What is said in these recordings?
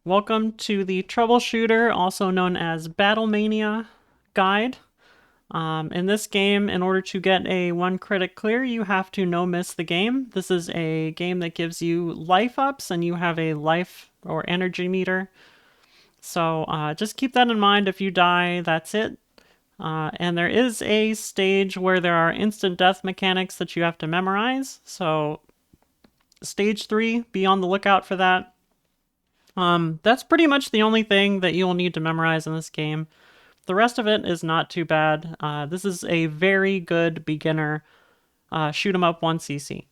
Welcome to the Troubleshooter, also known as Battle Mania guide. In this game, in order to get a 1 credit clear, you have to no-miss the game. This is a game that gives you life ups, and you have a life or energy meter. So just keep that in mind. If you die, that's it. And there is a stage where there are instant death mechanics that you have to memorize. So stage 3, be on the lookout for that. That's pretty much the only thing that you'll need to memorize in this game. The rest of it is not too bad. This is a very good beginner shoot 'em up 1cc.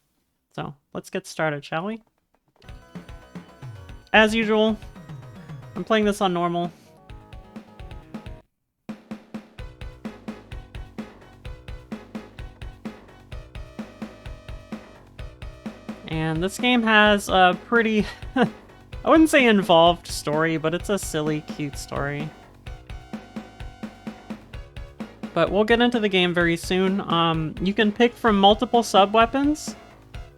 So let's get started, shall we? As usual, I'm playing this on normal. And this game has a pretty, I wouldn't say involved story, but it's a silly, cute story. But we'll get into the game very soon. You can pick from multiple sub-weapons.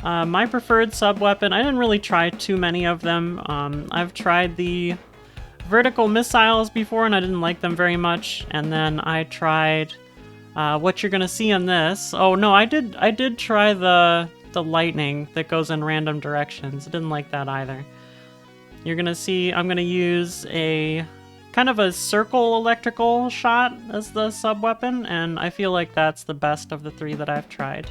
My preferred sub-weapon, I didn't really try too many of them. I've tried the vertical missiles before and I didn't like them very much. And then I tried what you're gonna see in this. Oh no, I did try the lightning that goes in random directions. I didn't like that either. You're gonna see I'm gonna use a kind of a circle electrical shot as the sub-weapon, and I feel like that's the best of the 3 that I've tried.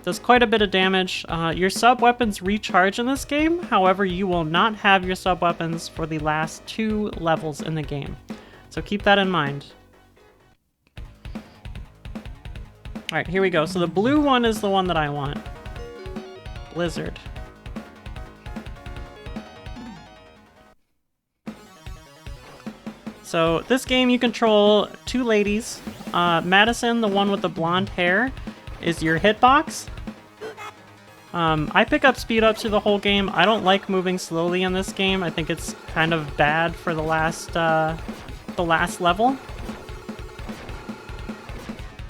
Does quite a bit of damage. Your sub-weapons recharge in this game, however you will not have your sub-weapons for the last 2 levels in the game. So keep that in mind. Alright, here we go. So the blue one is the one that I want. Blizzard. So this game you control 2 ladies. Madison, the one with the blonde hair, is your hitbox. I pick up speed ups through the whole game. I don't like moving slowly in this game. I think it's kind of bad for the last level.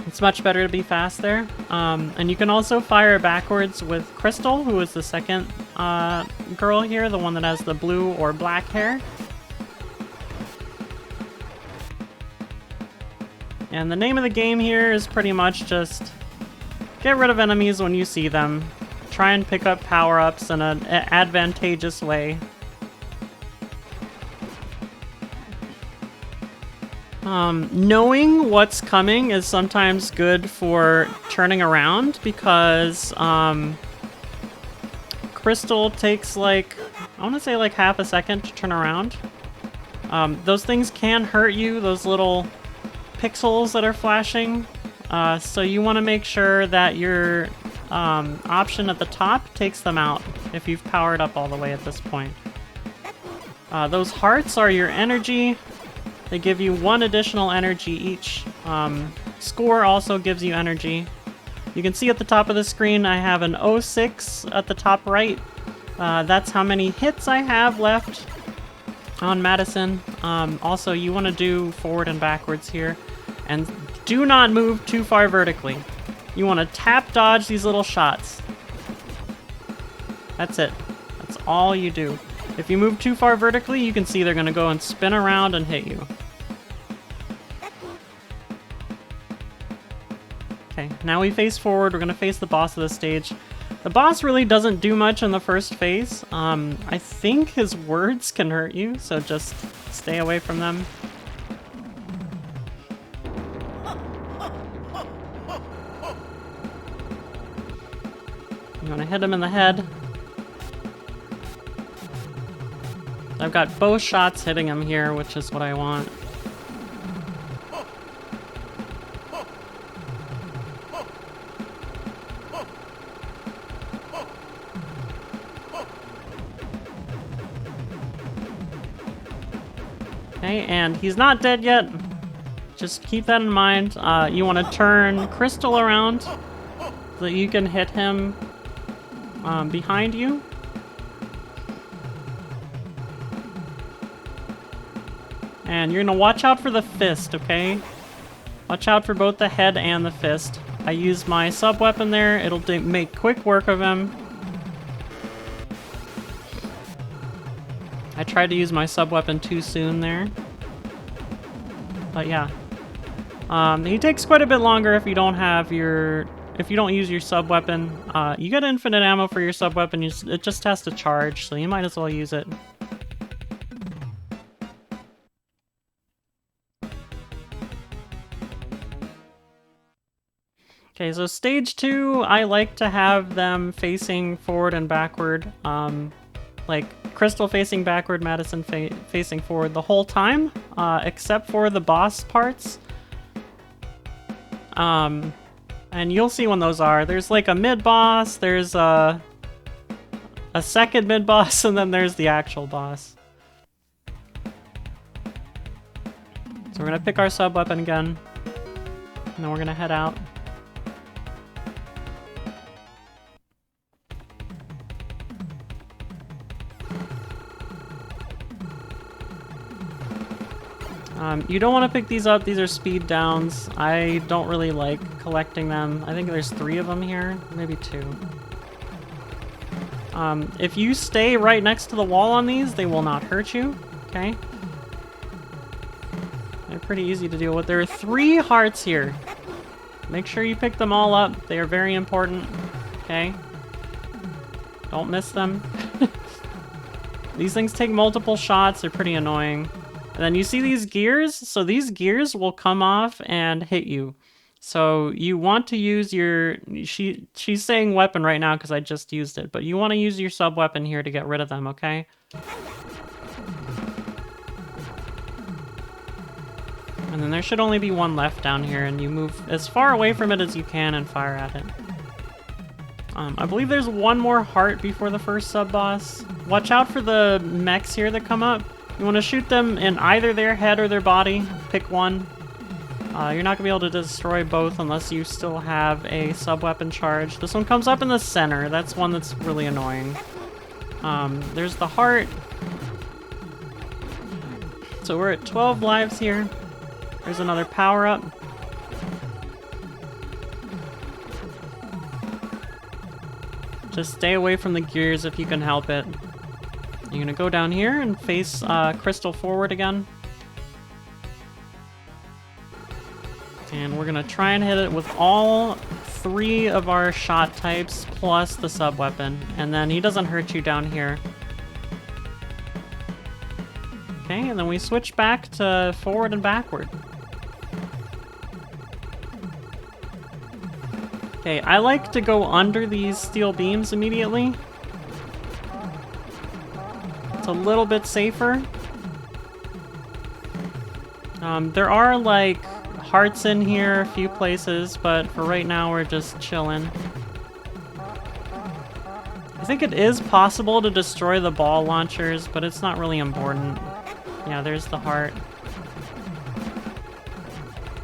It's much better to be fast there. And you can also fire backwards with Crystal, who is the second girl here, the one that has the blue or black hair. And the name of the game here is pretty much just get rid of enemies when you see them. Try and pick up power-ups in an advantageous way. Knowing what's coming is sometimes good for turning around because Crystal takes like, I want to say like half a second to turn around. Those things can hurt you, those little pixels that are flashing, so you want to make sure that your option at the top takes them out if you've powered up all the way at this point. Those hearts are your energy. They give you 1 additional energy each. Score also gives you energy. You can see at the top of the screen I have an 06 at the top right. That's how many hits I have left on Madison. Also, you want to do forward and backwards here. And do not move too far vertically. You want to tap dodge these little shots. That's it. That's all you do. If you move too far vertically, you can see they're going to go and spin around and hit you. Okay, now we face forward. We're going to face the boss of the stage. The boss really doesn't do much in the first phase. I think his words can hurt you, so just stay away from them. You want to hit him in the head. I've got both shots hitting him here, which is what I want. Okay, and he's not dead yet. Just keep that in mind. You want to turn Crystal around so that you can hit him behind you. And you're going to watch out for the fist, okay? Watch out for both the head and the fist. I use my sub-weapon there. It'll make quick work of him. I tried to use my sub-weapon too soon there. But yeah. He takes quite a bit longer if you don't have your... If you don't use your sub-weapon. You get infinite ammo for your sub-weapon, it just has to charge, so you might as well use it. Okay, so stage 2, I like to have them facing forward and backward. Like, Crystal facing backward, Madison facing forward the whole time, except for the boss parts. And you'll see when those are. There's like a mid-boss, there's a second mid-boss, and then there's the actual boss. So we're gonna pick our sub-weapon again, and then we're gonna head out. You don't want to pick these up. These are speed downs. I don't really like collecting them. I think there's 3 of them here, maybe 2. If you stay right next to the wall on these, they will not hurt you, okay? They're pretty easy to deal with. There are 3 hearts here. Make sure you pick them all up. They are very important, okay? Don't miss them. These things take multiple shots. They're pretty annoying. And then you see these gears? So these gears will come off and hit you. So you want to use your... She's saying weapon right now because I just used it. But you want to use your sub-weapon here to get rid of them, okay? And then there should only be 1 left down here. And you move as far away from it as you can and fire at it. I believe there's 1 more heart before the first sub-boss. Watch out for the mechs here that come up. You want to shoot them in either their head or their body. Pick one. You're not going to be able to destroy both unless you still have a sub-weapon charge. This one comes up in the center. That's one that's really annoying. There's the heart. So we're at 12 lives here. There's another power-up. Just stay away from the gears if you can help it. You're gonna go down here and face Crystal forward again. And we're gonna try and hit it with all 3 of our shot types plus the sub-weapon. And then he doesn't hurt you down here. Okay, and then we switch back to forward and backward. Okay, I like to go under these steel beams immediately. It's a little bit safer. There are like hearts in here a few places, but for right now we're just chilling. I think it is possible to destroy the ball launchers, but it's not really important. Yeah, there's the heart.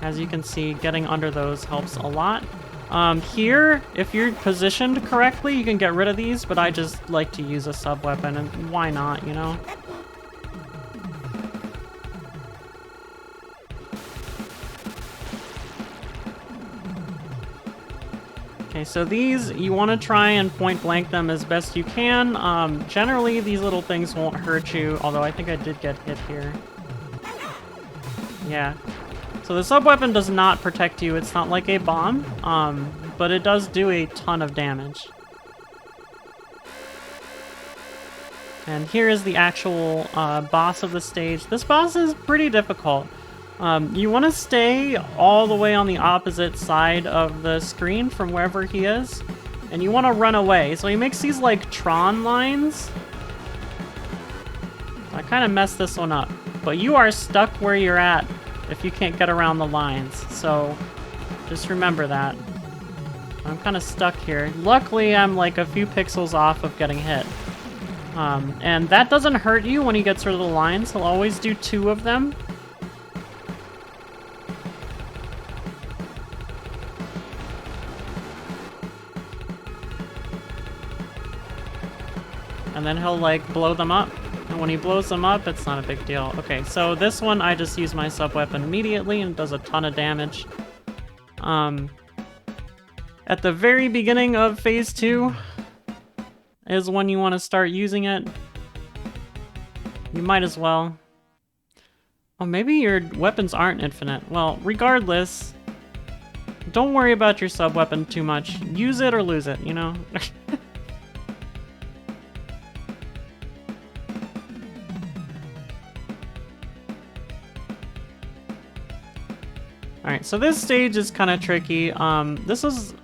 As you can see, getting under those helps a lot. Here, if you're positioned correctly, you can get rid of these, but I just like to use a sub-weapon, and why not, you know? Okay, so these, you want to try and point-blank them as best you can. Generally, these little things won't hurt you, although I think I did get hit here. Yeah. So the sub-weapon does not protect you. It's not like a bomb, but it does do a ton of damage. And here is the actual boss of the stage. This boss is pretty difficult. You want to stay all the way on the opposite side of the screen from wherever he is, and you want to run away. So he makes these like Tron lines. I kind of messed this one up, but you are stuck where you're at if you can't get around the lines, so just remember that. I'm kind of stuck here. Luckily, I'm like a few pixels off of getting hit. And that doesn't hurt you when he gets rid of the lines. He'll always do 2 of them. And then he'll like blow them up. And when he blows them up, it's not a big deal. Okay, so this one, I just use my sub-weapon immediately and it does a ton of damage. At the very beginning of Phase 2 is when you want to start using it. You might as well. Oh, maybe your weapons aren't infinite. Well, regardless, don't worry about your sub-weapon too much. Use it or lose it, you know? Alright, so this stage is kind of tricky. This is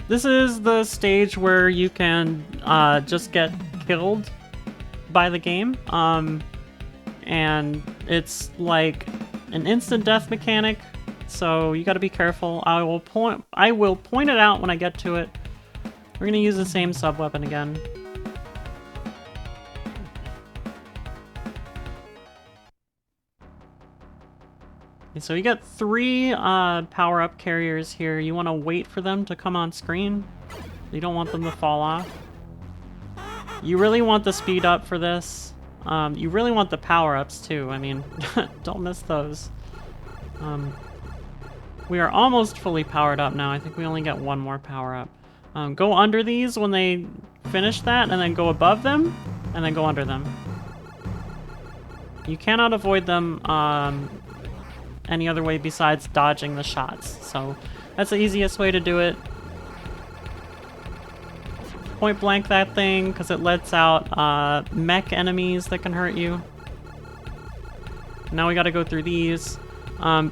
the stage where you can just get killed by the game. And it's like an instant death mechanic, so you gotta be careful. I will point it out when I get to it. We're gonna use the same sub-weapon again. Okay, so you got 3 power-up carriers here. You wanna wait for them to come on screen. You don't want them to fall off. You really want the speed up for this. You really want the power-ups too, I mean, don't miss those. We are almost fully powered up now. I think we only get 1 more power-up. Go under these when they finish that, and then go above them, and then go under them. You cannot avoid them any other way besides dodging the shots, so that's the easiest way to do it. Point blank that thing, because it lets out mech enemies that can hurt you. Now we gotta go through these.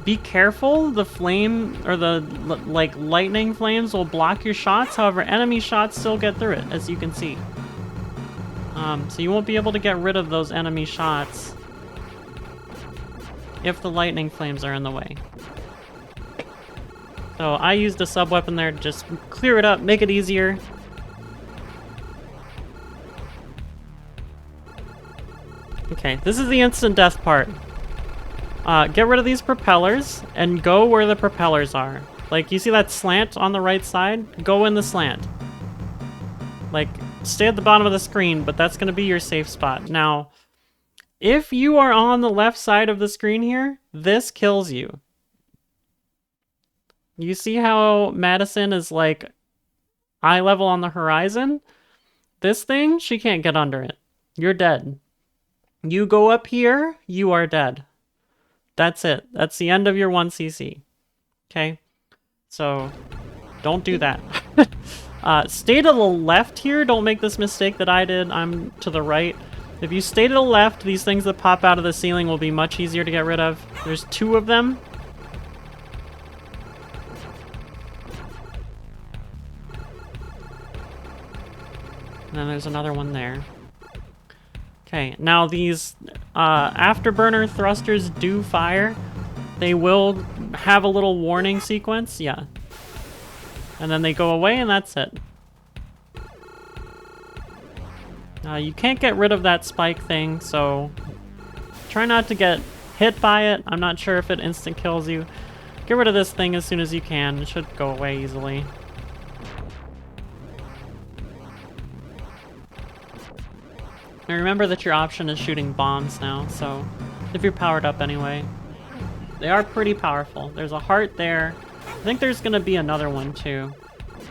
Be careful, the flame, or the like lightning flames will block your shots, however enemy shots still get through it, as you can see. So you won't be able to get rid of those enemy shots if the lightning flames are in the way. So I used a sub-weapon there to just clear it up, make it easier. Okay, this is the instant death part. Get rid of these propellers and go where the propellers are. Like, you see that slant on the right side? Go in the slant. Like, stay at the bottom of the screen, but that's going to be your safe spot. Now, if you are on the left side of the screen here, this kills you. You see how Madison is, like, eye level on the horizon? This thing, she can't get under it. You're dead. You go up here, you are dead. That's it. That's the end of your 1cc. Okay? So, don't do that. Stay to the left here. Don't make this mistake that I did. I'm to the right. If you stay to the left, these things that pop out of the ceiling will be much easier to get rid of. There's 2 of them. And then there's another one there. Okay, now these afterburner thrusters do fire. They will have a little warning sequence, yeah. And then they go away and that's it. You can't get rid of that spike thing, so try not to get hit by it. I'm not sure if it instant kills you. Get rid of this thing as soon as you can. It should go away easily. Now remember that your option is shooting bombs now, so if you're powered up anyway. They are pretty powerful. There's a heart there. I think there's gonna be another one too.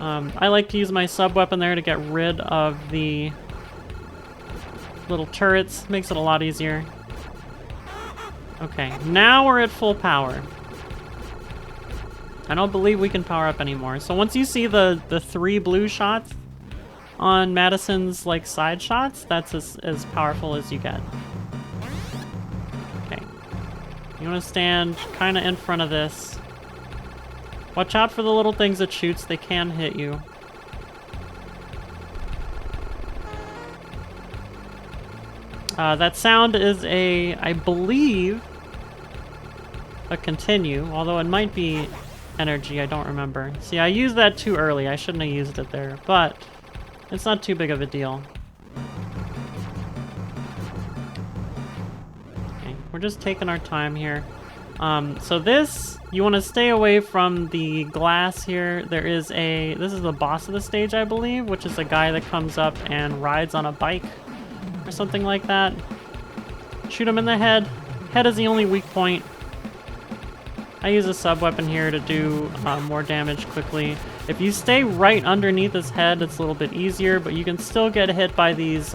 I like to use my sub-weapon there to get rid of the little turrets. Makes it a lot easier. Okay, now we're at full power. I don't believe we can power up anymore. So once you see the 3 blue shots on Madison's like side shots, that's as powerful as you get. Okay. You want to stand kind of in front of this. Watch out for the little things it shoots. They can hit you. That sound is I believe, a continue, although it might be energy, I don't remember. See, I used that too early. I shouldn't have used it there, but it's not too big of a deal. Okay, we're just taking our time here. So this, you want to stay away from the glass here. This is the boss of the stage, I believe, which is a guy that comes up and rides on a bike or something like that. Shoot him in the head. Head is the only weak point. I use a sub-weapon here to do more damage quickly. If you stay right underneath his head, it's a little bit easier, but you can still get hit by these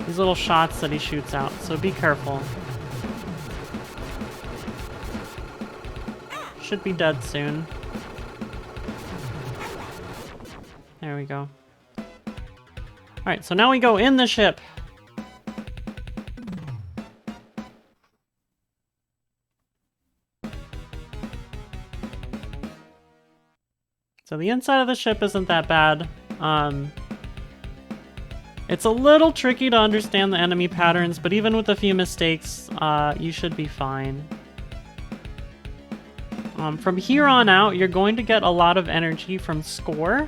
These little shots that he shoots out, so be careful. Should be dead soon. There we go. Alright, so now we go in the ship. So the inside of the ship isn't that bad. It's a little tricky to understand the enemy patterns, but even with a few mistakes, you should be fine. From here on out, you're going to get a lot of energy from score.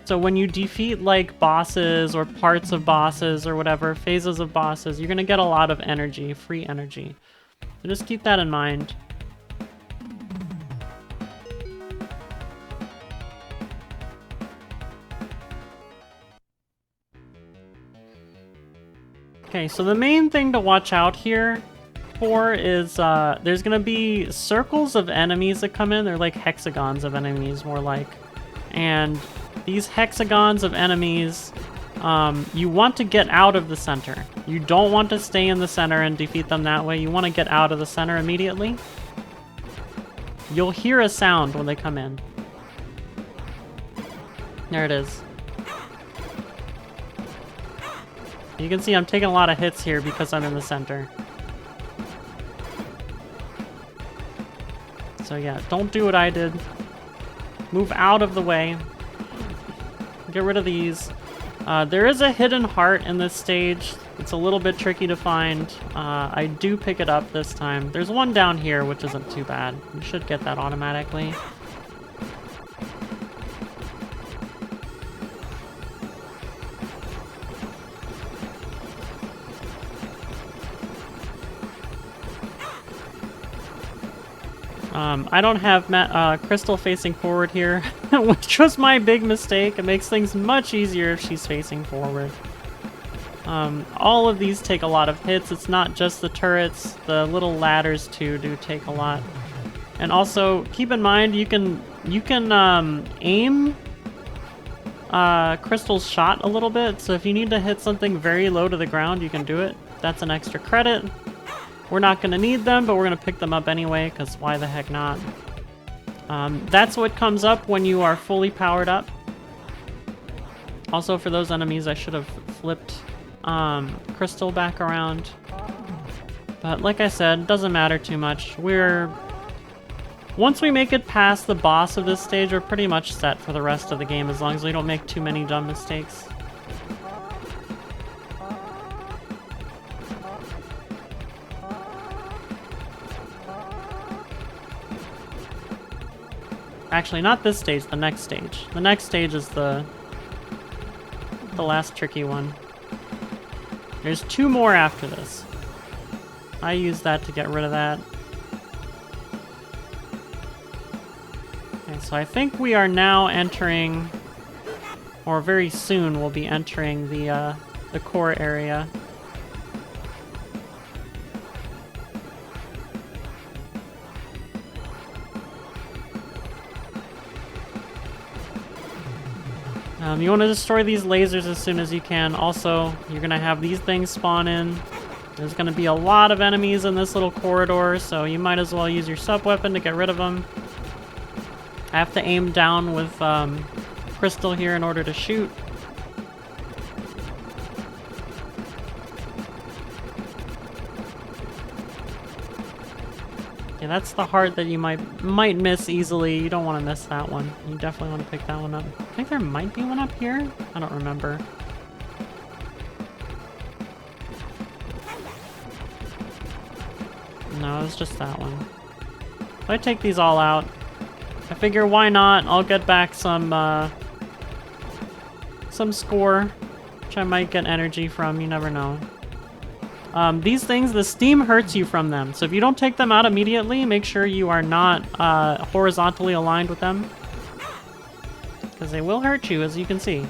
So when you defeat like bosses or parts of bosses or whatever, phases of bosses, you're going to get a lot of energy, free energy. So just keep that in mind. Okay, so the main thing to watch out here for is there's gonna be circles of enemies that come in. They're like hexagons of enemies, more like. And these hexagons of enemies, you want to get out of the center. You don't want to stay in the center and defeat them that way. You want to get out of the center immediately. You'll hear a sound when they come in. There it is. You can see I'm taking a lot of hits here because I'm in the center. So yeah, don't do what I did. Move out of the way. Get rid of these. There is a hidden heart in this stage. It's a little bit tricky to find. I do pick it up this time. There's one down here, which isn't too bad. You should get that automatically. I don't have Crystal facing forward here, which was my big mistake. It makes things much easier if she's facing forward. All of these take a lot of hits. It's not just the turrets. The little ladders too do take a lot. And also, keep in mind you can aim Crystal's shot a little bit. So if you need to hit something very low to the ground, you can do it. That's an extra credit. We're not going to need them, but we're going to pick them up anyway, because why the heck not? That's what comes up when you are fully powered up. Also, for those enemies, I should have flipped Crystal back around. But like I said, it doesn't matter too much. Once we make it past the boss of this stage, we're pretty much set for the rest of the game, as long as we don't make too many dumb mistakes. Actually, not this stage, the next stage. The next stage is the last tricky one. There's 2 more after this. I use that to get rid of that. Okay, so I think we are now entering, or very soon we'll be entering the core area. You want to destroy these lasers as soon as you can. Also, you're going to have these things spawn in. There's going to be a lot of enemies in this little corridor, so you might as well use your sub-weapon to get rid of them. I have to aim down with Crystal here in order to shoot. Yeah, that's the heart that you might miss easily. You don't want to miss that one. You definitely want to pick that one up. I think there might be one up here. I don't remember. No, it's just that one. If I take these all out, I figure why not? I'll get back some score, which I might get energy from. You never know. These things, the steam hurts you from them. So if you don't take them out immediately, make sure you are not horizontally aligned with them, because they will hurt you, as you can see.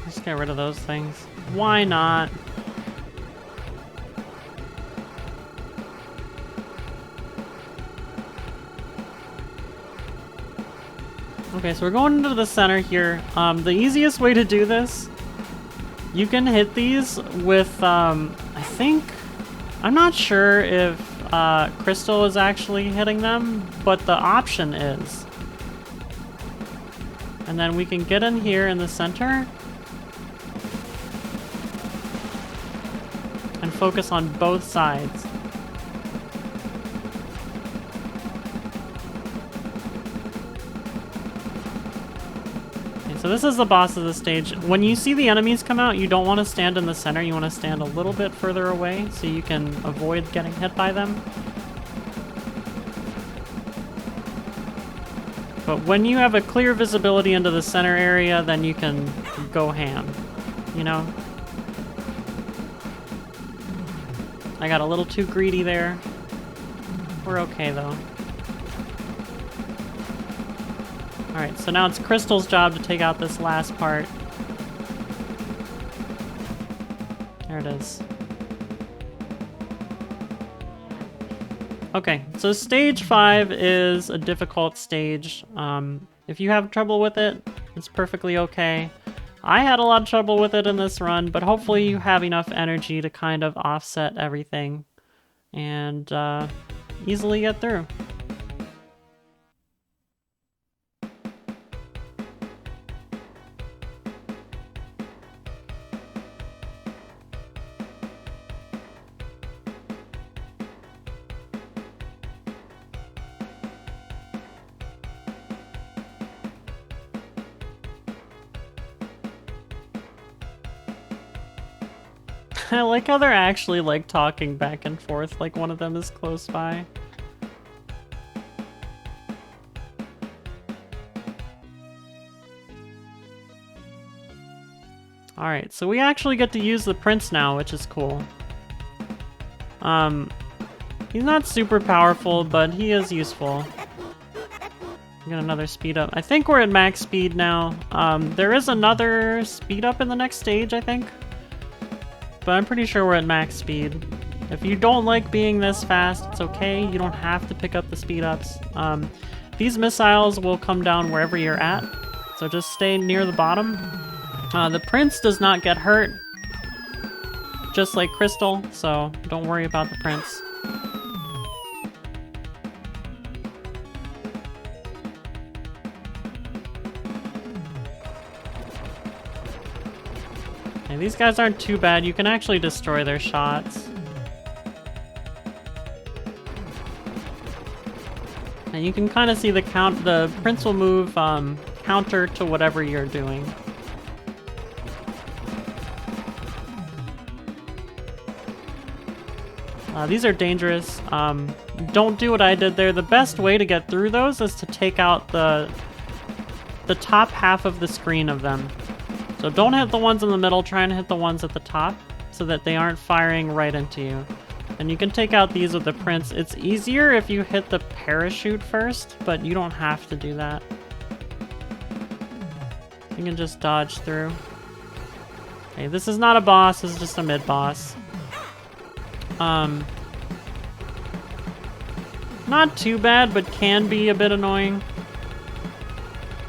Just get rid of those things. Why not? Okay, so we're going into the center here. The easiest way to do this, you can hit these with, I think, I'm not sure if Crystal is actually hitting them, but the option is. And then we can get in here in the center and focus on both sides. So this is the boss of the stage. When you see the enemies come out, you don't want to stand in the center. You want to stand a little bit further away so you can avoid getting hit by them. But when you have a clear visibility into the center area, then you can go ham, you know? I got a little too greedy there. We're okay though. Alright, so now it's Crystal's job to take out this last part. There it is. Okay, so stage 5 is a difficult stage. If you have trouble with it, it's perfectly okay. I had a lot of trouble with it in this run, but hopefully you have enough energy to kind of offset everything and easily get through. I like how they're actually like talking back and forth, like one of them is close by. Alright, so we actually get to use the prince now, which is cool. He's not super powerful, but he is useful. Get another speed up. I think we're at max speed now. There is another speed up in the next stage, I think. But I'm pretty sure we're at max speed. If you don't like being this fast, it's okay. You don't have to pick up the speed ups. These missiles will come down wherever you're at, so just stay near the bottom. The prince does not get hurt, just like Crystal, so don't worry about the prince. These guys aren't too bad. You can actually destroy their shots. And you can kind of see the prince will move counter to whatever you're doing. These are dangerous. Don't do what I did there. The best way to get through those is to take out the top half of the screen of them. So don't hit the ones in the middle, try and hit the ones at the top so that they aren't firing right into you. And you can take out these with the prince. It's easier if you hit the parachute first, but you don't have to do that. You can just dodge through. Okay, this is not a boss, this is just a mid-boss. Not too bad, but can be a bit annoying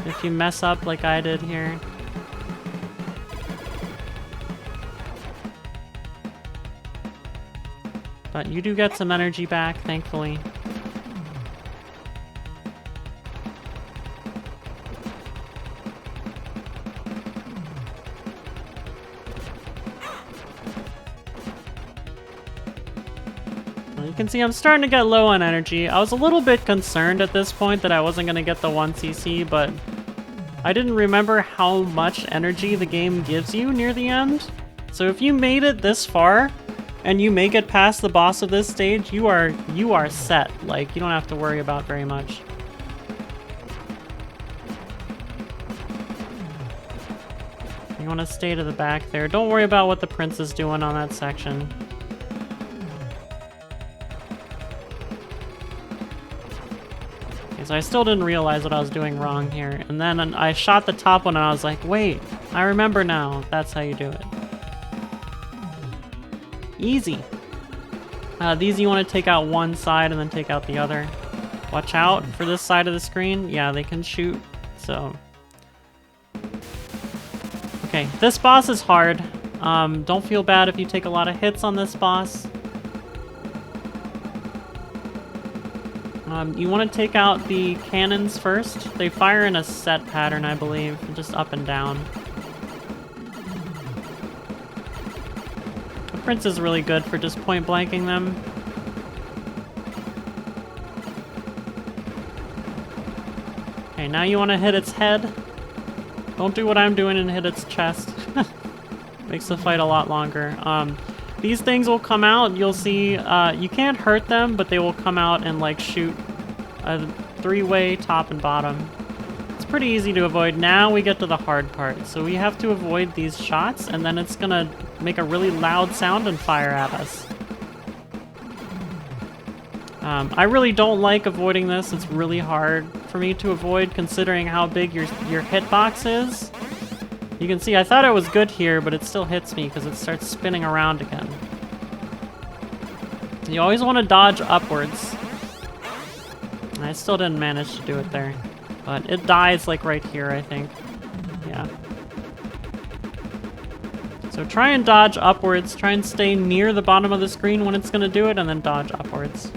if you mess up like I did here. But you do get some energy back, thankfully. You can see I'm starting to get low on energy. I was a little bit concerned at this point that I wasn't going to get the 1cc, but I didn't remember how much energy the game gives you near the end. So if you made it this far, and you make it past the boss of this stage, you are set. Like, you don't have to worry about very much. You want to stay to the back there. Don't worry about what the prince is doing on that section. Okay, so I still didn't realize what I was doing wrong here. And then I shot the top one and I was like, wait, I remember now. That's how you do it. Easy. These you want to take out one side and then take out the other. Watch out for this side of the screen. Yeah, they can shoot, so... Okay, this boss is hard. Don't feel bad if you take a lot of hits on this boss. You want to take out the cannons first. They fire in a set pattern, I believe, just up and down. The Prince is really good for just point blanking them. Okay, now you want to hit its head. Don't do what I'm doing and hit its chest. Makes the fight a lot longer. These things will come out, you'll see, you can't hurt them, but they will come out and like shoot a three-way top and bottom. It's pretty easy to avoid. Now we get to the hard part. So we have to avoid these shots, and then it's gonna make a really loud sound and fire at us. I really don't like avoiding this. It's really hard for me to avoid considering how big your hitbox is. You can see I thought it was good here, but it still hits me because it starts spinning around again. You always want to dodge upwards. I still didn't manage to do it there. But it dies like right here, I think. Yeah. So try and dodge upwards. Try and stay near the bottom of the screen when it's going to do it, and then dodge upwards.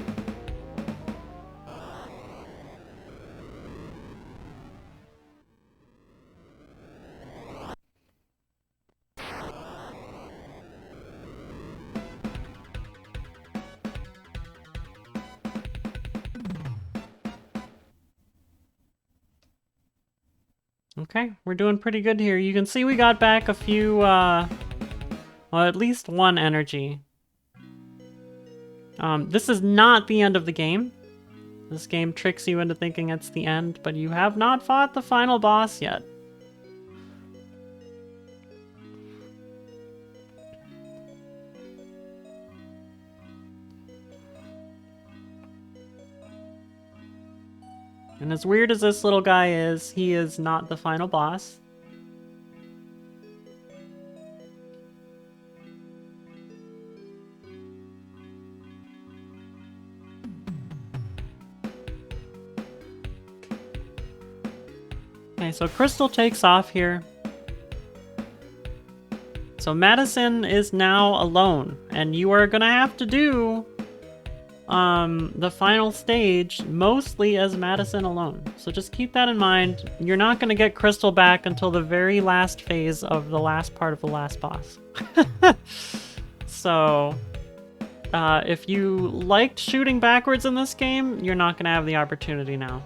Okay, we're doing pretty good here. You can see we got back a few, well, at least one energy. This is not the end of the game. This game tricks you into thinking it's the end, but you have not fought the final boss yet. And as weird as this little guy is, he is not the final boss. Okay, so Crystal takes off here. So Madison is now alone, and you are gonna have to do the final stage mostly as Madison alone. So just keep that in mind. You're not going to get Crystal back until the very last phase of the last part of the last boss. So if you liked shooting backwards in this game, you're not going to have the opportunity now.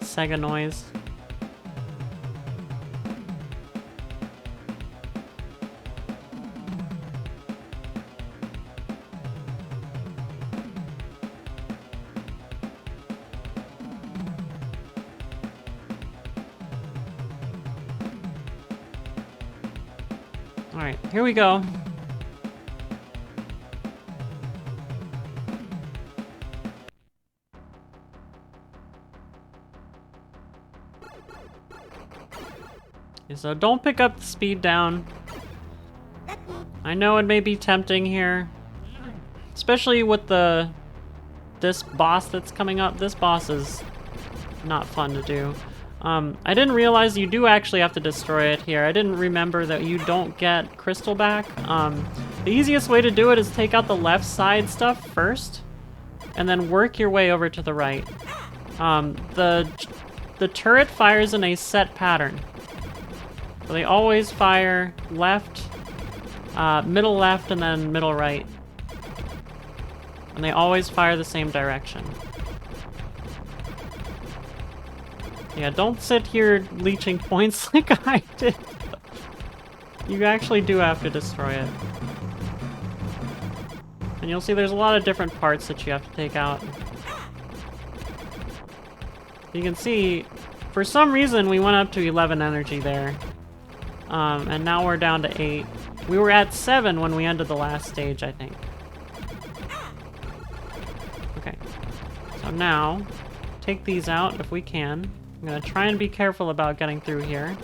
Sega noise. Alright, here we go. Okay, so don't pick up the speed down. I know it may be tempting here. Especially with this boss that's coming up. This boss is not fun to do. I didn't realize you do actually have to destroy it here. I didn't remember that you don't get Crystal back. The easiest way to do it is take out the left side stuff first, and then work your way over to the right. The turret fires in a set pattern. So they always fire left, middle left, and then middle right. And they always fire the same direction. Yeah, don't sit here leeching points like I did. You actually do have to destroy it. And you'll see there's a lot of different parts that you have to take out. You can see, for some reason we went up to 11 energy there. And now we're down to 8. We were at 7 when we ended the last stage, I think. Okay. So now, take these out if we can. I'm gonna try and be careful about getting through here.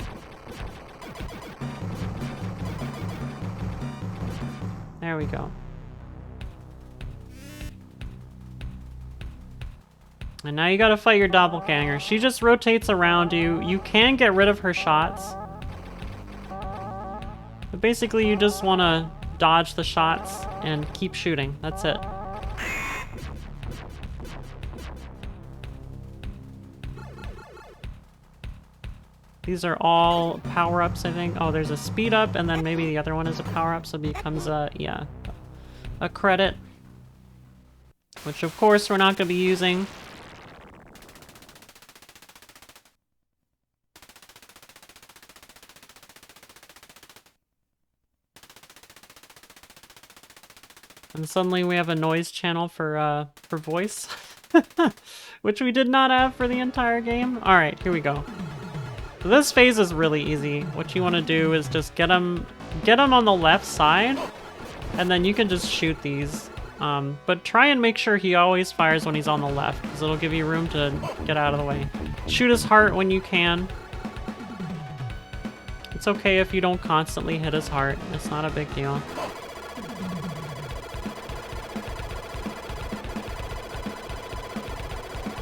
There we go. And now you gotta fight your doppelganger. She just rotates around you. You can get rid of her shots. But basically you just wanna dodge the shots and keep shooting. That's it. These are all power-ups, I think. Oh, there's a speed up, and then maybe the other one is a power-up, so it becomes a, yeah, a credit. Which, of course, we're not gonna be using. And suddenly we have a noise channel for voice, which we did not have for the entire game. All right, here we go. So this phase is really easy. What you want to do is just get him on the left side, and then you can just shoot these. But try and make sure he always fires when he's on the left, because it'll give you room to get out of the way. Shoot his heart when you can. It's okay if you don't constantly hit his heart. It's not a big deal.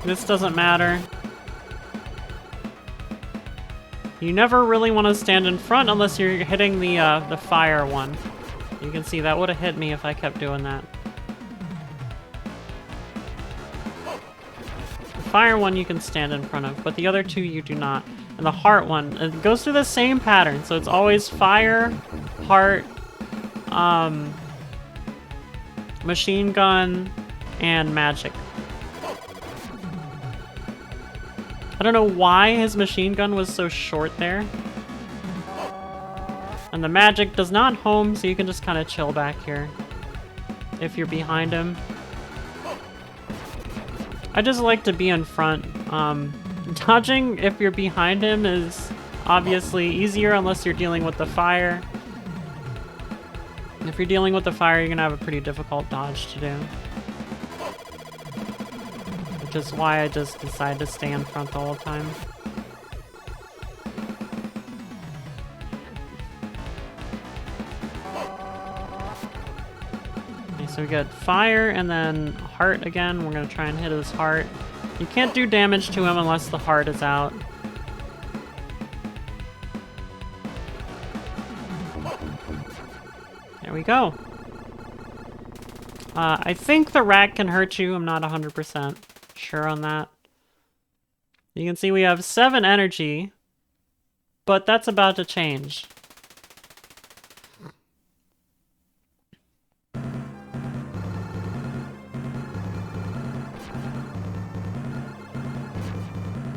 This doesn't matter. You never really want to stand in front unless you're hitting the fire one. You can see that would have hit me if I kept doing that. The fire one you can stand in front of, but the other two you do not. And the heart one, it goes through the same pattern, so it's always fire, heart, machine gun, and magic. I don't know why his machine gun was so short there. And the magic does not home, so you can just kind of chill back here if you're behind him. I just like to be in front. Dodging if you're behind him is obviously easier unless you're dealing with the fire. If you're dealing with the fire, you're gonna have a pretty difficult dodge to do. Which is why I just decide to stay in front the whole time. Okay, so we got fire and then heart again. We're gonna try and hit his heart. You can't do damage to him unless the heart is out. There we go. I think the rat can hurt you. I'm not 100% sure on that. You can see we have 7 energy, but that's about to change.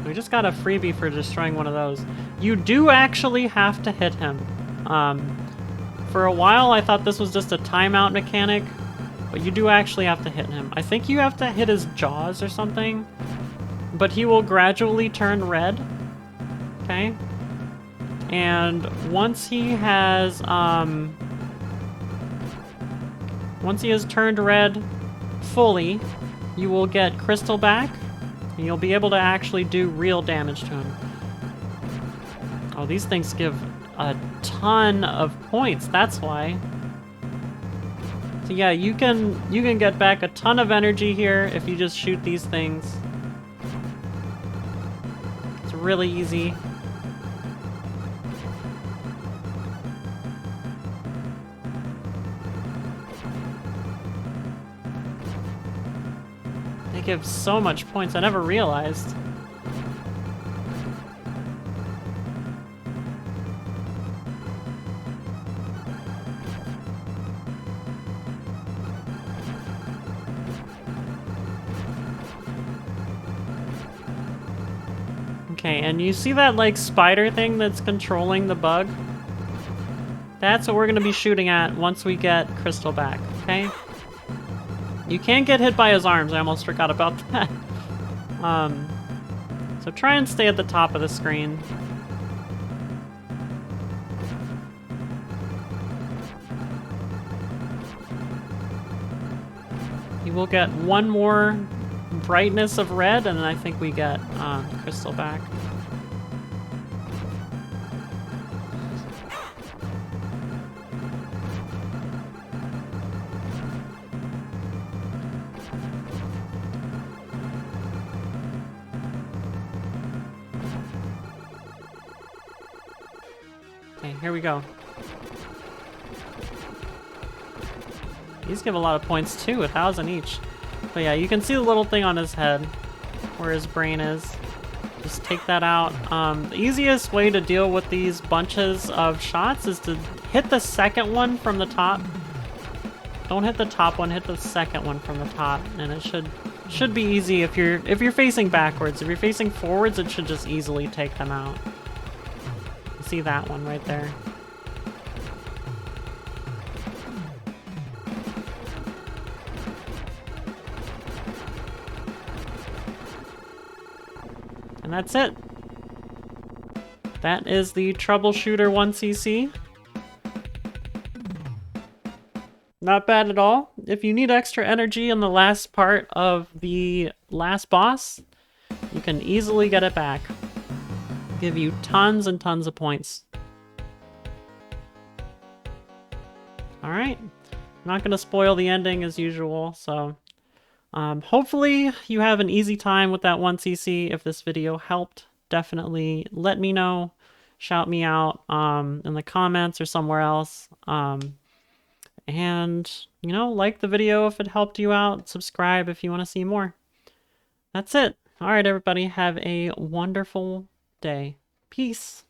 We just got a freebie for destroying one of those. You do actually have to hit him. For a while I thought this was just a timeout mechanic, but you do actually have to hit him. I think you have to hit his jaws or something, but he will gradually turn red. Okay? And once he has turned red fully, you will get crystal back, and you'll be able to actually do real damage to him. Oh, these things give a ton of points, that's why. So yeah, you can get back a ton of energy here if you just shoot these things. It's really easy. They give so much points, I never realized. Okay, and you see that, like, spider thing that's controlling the bug? That's what we're gonna be shooting at once we get Crystal back, okay? You can't get hit by his arms, I almost forgot about that. So try and stay at the top of the screen. You will get one more brightness of red, and then I think we get Crystal back. Okay, here we go. These give a lot of points too, 1,000 each. But yeah, you can see the little thing on his head where his brain is. Just take that out. The easiest way to deal with these bunches of shots is to hit the second one from the top. Don't hit the top one, hit the second one from the top, and it should be easy if you're facing backwards. If you're facing forwards, it should just easily take them out. You see that one right there. And that's it. That is the Troubleshooter 1cc. Not bad at all. If you need extra energy in the last part of the last boss, you can easily get it back. Give you tons and tons of points. Alright. I'm not going to spoil the ending as usual, so... hopefully you have an easy time with that 1cc. If this video helped, definitely let me know. Shout me out in the comments or somewhere else. And, you know, like the video if it helped you out. Subscribe if you want to see more. That's it. All right, everybody. Have a wonderful day. Peace.